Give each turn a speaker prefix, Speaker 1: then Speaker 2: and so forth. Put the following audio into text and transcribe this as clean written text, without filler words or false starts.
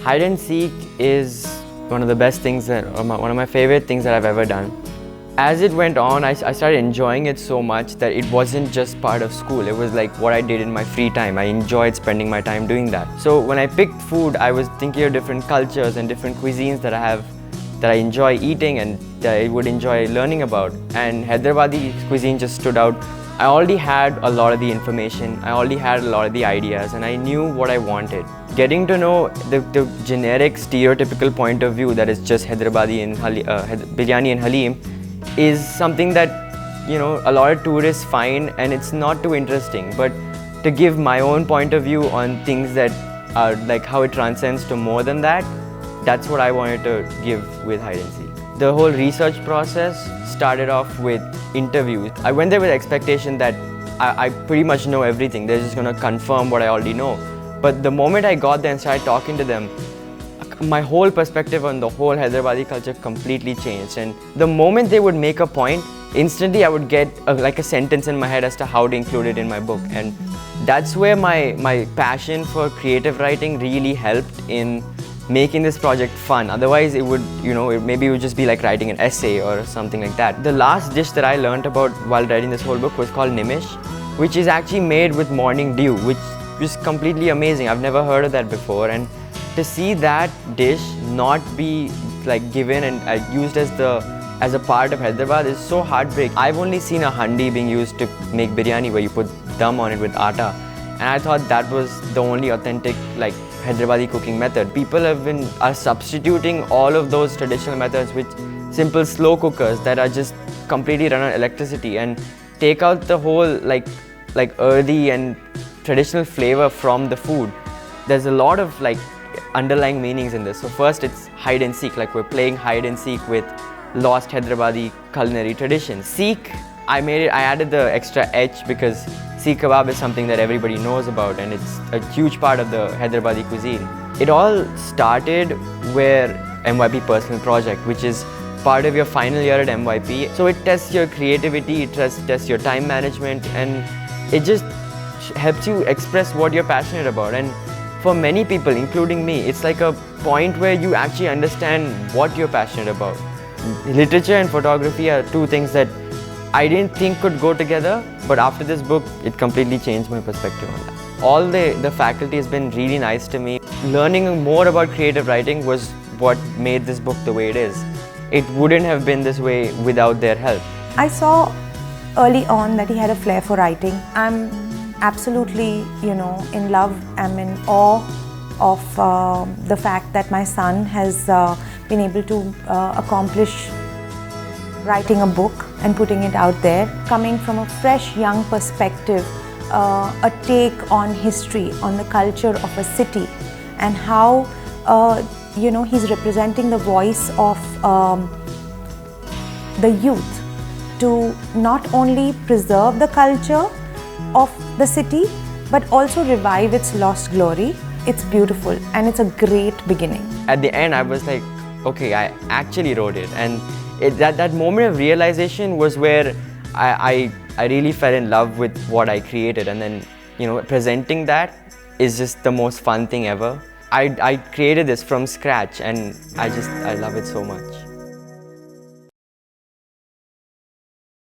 Speaker 1: Hide and seek is one of the best things one of my favorite things that I've ever done. As it went on, I started enjoying it so much that it wasn't just part of school. It was like what I did in my free time. I enjoyed spending my time doing that. So when I picked food, I was thinking of different cultures and different cuisines that I enjoy eating and that I would enjoy learning about. And Hyderabadi cuisine just stood out. I already had a lot of the information, I already had a lot of the ideas, and I knew what I wanted. Getting to know the generic stereotypical point of view that is just Hyderabadi and Biryani and Haleem is something that, you know, a lot of tourists find and it's not too interesting. But to give my own point of view on things that are like how it transcends to more than that, that's what I wanted to give with Hide and Seek. The whole research process started off with interviews. I went there with the expectation that I pretty much know everything. They're just going to confirm what I already know. But the moment I got there and started talking to them, my whole perspective on the whole Hyderabadi culture completely changed. And the moment they would make a point, instantly I would get like a sentence in my head as to how to include it in my book. And that's where my passion for creative writing really helped in making this project fun. Otherwise it would, maybe it would just be like writing an essay or something like that. The last dish that I learned about while writing this whole book was called nimish, which is actually made with morning dew, which is completely amazing. I've never heard of that before, and to see that dish not be like given and used as a part of Hyderabad is so heartbreaking. I've only seen a handi being used to make biryani where you put dum on it with atta, and I thought that was the only authentic like Hyderabadi cooking method. People are substituting all of those traditional methods with simple slow cookers that are just completely run on electricity and take out the whole like earthy and traditional flavor from the food. There's a lot of like underlying meanings in this. So first it's hide and seek, like we're playing hide and seek with lost Hyderabadi culinary traditions. Seek, I added the extra H because Seekh kebab is something that everybody knows about and it's a huge part of the Hyderabadi cuisine. It all started where MYP Personal Project, which is part of your final year at MYP. So it tests your creativity, it tests your time management, and it just helps you express what you're passionate about. And for many people, including me, it's like a point where you actually understand what you're passionate about. Literature and photography are two things that I didn't think could go together, but after this book, it completely changed my perspective on that. All the faculty has been really nice to me. Learning more about creative writing was what made this book the way it is. It wouldn't have been this way without their help.
Speaker 2: I saw early on that he had a flair for writing. I'm absolutely, in love. I'm in awe of the fact that my son has been able to accomplish writing a book and putting it out there, coming from a fresh, young perspective, a take on history, on the culture of a city, and how he's representing the voice of the youth to not only preserve the culture of the city but also revive its lost glory. It's beautiful and it's a great beginning.
Speaker 1: At the end I was like, okay, I actually wrote it, and that moment of realization was where I really fell in love with what I created, and then presenting that is just the most fun thing ever. I created this from scratch and I love it so much.